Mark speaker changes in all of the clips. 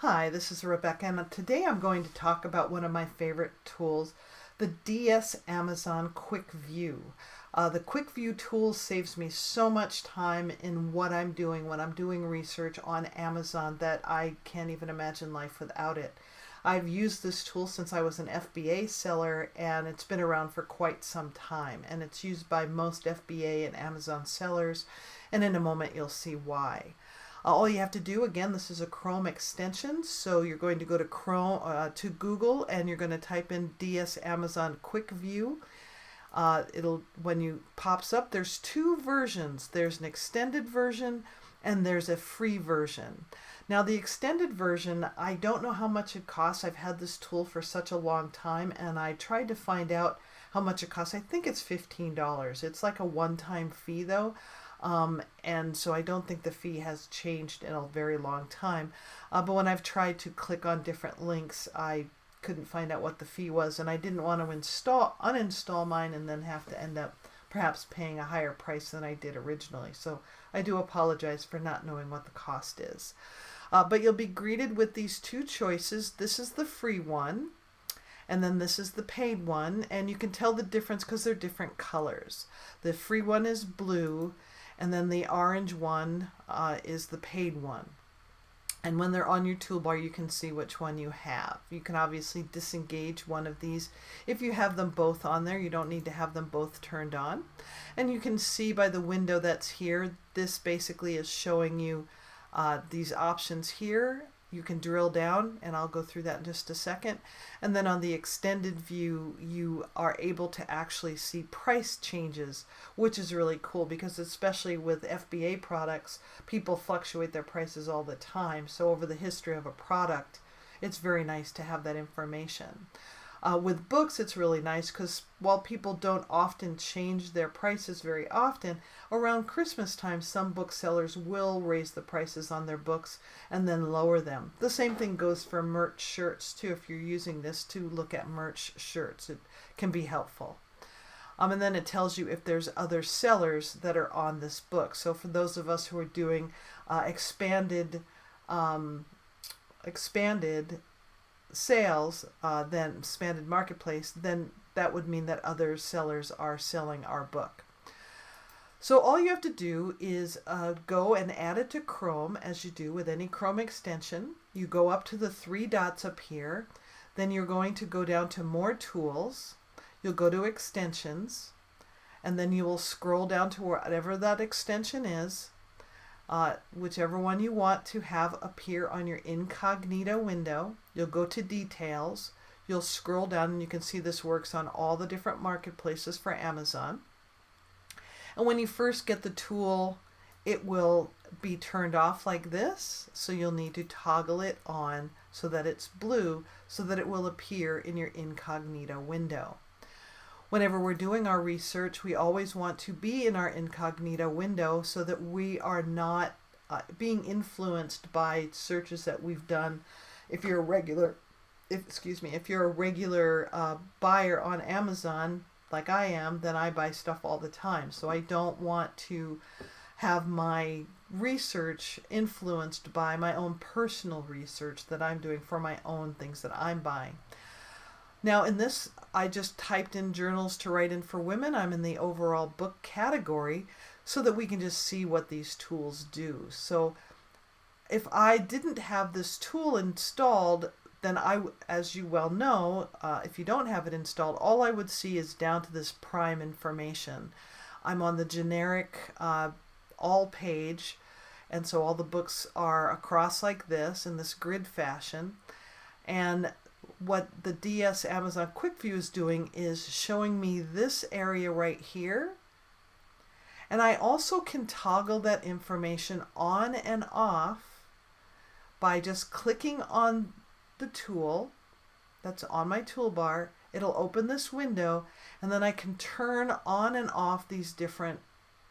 Speaker 1: Hi, this is Rebecca, and today I'm going to talk about one of my favorite tools, the DS Amazon Quick View. The Quick View tool saves me so much time in what I'm doing when I'm doing research on Amazon that I can't even imagine life without it. I've used this tool since I was an FBA seller, and it's been around for quite some time, and it's used by most FBA and Amazon sellers, and in a moment you'll see why. All you have to do, again, this is a Chrome extension, so you're going to go to to Google, and you're going to type in DS Amazon Quick View. When you pops up, there's two versions. There's an extended version and there's a free version. Now the extended version, I don't know how much it costs. I've had this tool for such a long time, and I tried to find out how much it costs. I think it's $15. It's like a one-time fee though. And so I don't think the fee has changed in a very long time. But when I've tried to click on different links, I couldn't find out what the fee was, and I didn't want to uninstall mine and then have to end up perhaps paying a higher price than I did originally. So I do apologize for not knowing what the cost is. But you'll be greeted with these two choices. This is the free one, and then this is the paid one, and you can tell the difference because they're different colors. The free one is blue, and then the orange one is the paid one. And when they're on your toolbar, you can see which one you have. You can obviously disengage one of these. If you have them both on there, you don't need to have them both turned on. And you can see by the window that's here, this basically is showing you these options here. You can drill down, and I'll go through that in just a second. And then on the extended view, you are able to actually see price changes, which is really cool because especially with FBA products, people fluctuate their prices all the time. So over the history of a product, it's very nice to have that information. With books, it's really nice because while people don't often change their prices very often, around Christmas time, some booksellers will raise the prices on their books and then lower them. The same thing goes for merch shirts too. If you're using this to look at merch shirts, it can be helpful. And then it tells you if there's other sellers that are on this book. So for those of us who are doing expanded sales, then expanded marketplace, then that would mean that other sellers are selling our book. So all you have to do is go and add it to Chrome, as you do with any Chrome extension. You go up to the three dots up here, then you're going to go down to More Tools, you'll go to Extensions, and then you will scroll down to whatever that extension is, whichever one you want to have appear on your incognito window. You'll go to Details, you'll scroll down, and you can see this works on all the different marketplaces for Amazon. And when you first get the tool, it will be turned off like this, so you'll need to toggle it on so that it's blue, so that it will appear in your incognito window. Whenever we're doing our research, we always want to be in our incognito window so that we are not being influenced by searches that we've done. If you're a regular, if you're a regular buyer on Amazon, like I am, then I buy stuff all the time. So I don't want to have my research influenced by my own personal research that I'm doing for my own things that I'm buying. Now in this, I just typed in journals to write in for women. I'm in the overall book category so that we can just see what these tools do. So if I didn't have this tool installed, then as you well know, if you don't have it installed, all I would see is down to this prime information. I'm on the generic all page, and so all the books are across like this in this grid fashion. And what the DS Amazon Quick View is doing is showing me this area right here. And I also can toggle that information on and off by just clicking on the tool that's on my toolbar. It'll open this window, and then I can turn on and off these different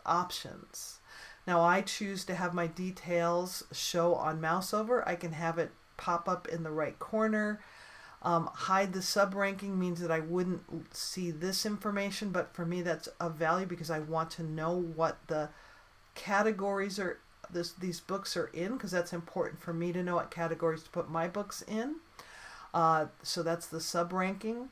Speaker 1: options. Now I choose to have my details show on mouse over. I can have it pop up in the right corner. Hide the sub-ranking means that I wouldn't see this information, but for me that's of value because I want to know what the categories are these books are in, because that's important for me to know what categories to put my books in. So that's the sub-ranking.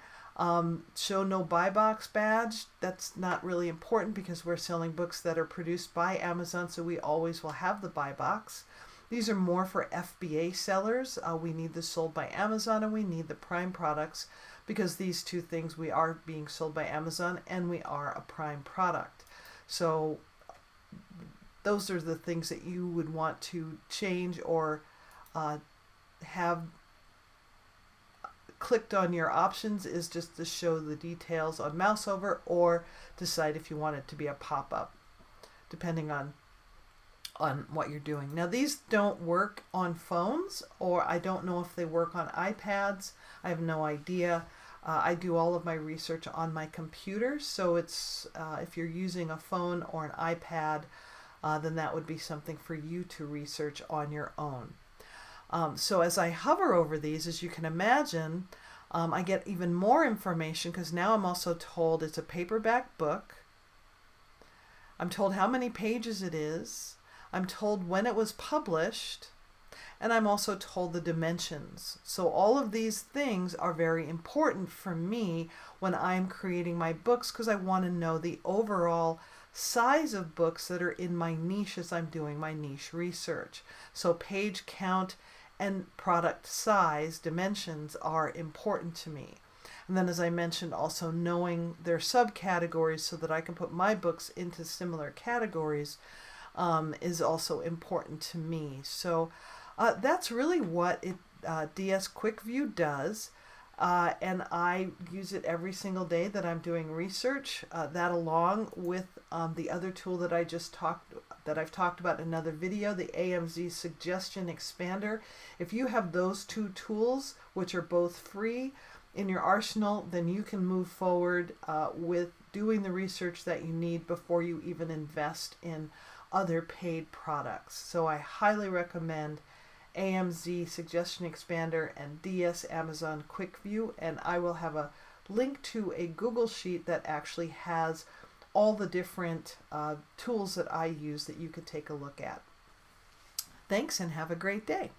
Speaker 1: Show no buy box badge. That's not really important because we're selling books that are produced by Amazon, so we always will have the buy box. These are more for FBA sellers. We need the sold by Amazon, and we need the Prime products, because these two things, we are being sold by Amazon and we are a Prime product. So those are the things that you would want to change or have clicked on your options, is just to show the details on mouse over, or decide if you want it to be a pop-up, depending on what you're doing. Now, these don't work on phones, or I don't know if they work on iPads. I have no idea. I do all of my research on my computer, so it's if you're using a phone or an iPad, then that would be something for you to research on your own. So as I hover over these, as you can imagine, I get even more information, because now I'm also told it's a paperback book. I'm told how many pages it is. I'm told when it was published, and I'm also told the dimensions. So all of these things are very important for me when I'm creating my books, because I want to know the overall size of books that are in my niche as I'm doing my niche research. So page count and product size, dimensions, are important to me. And then, as I mentioned, also knowing their subcategories so that I can put my books into similar categories is also important to me. So that's really what DS Quick View does. And I use it every single day that I'm doing research. That, along with the other tool that I've talked about in another video, the AMZ Suggestion Expander. If you have those two tools, which are both free, in your arsenal, then you can move forward with doing the research that you need before you even invest in other paid products. So I highly recommend AMZ Suggestion Expander and DS Amazon Quick View, and I will have a link to a Google Sheet that actually has all the different tools that I use that you could take a look at. Thanks, and have a great day.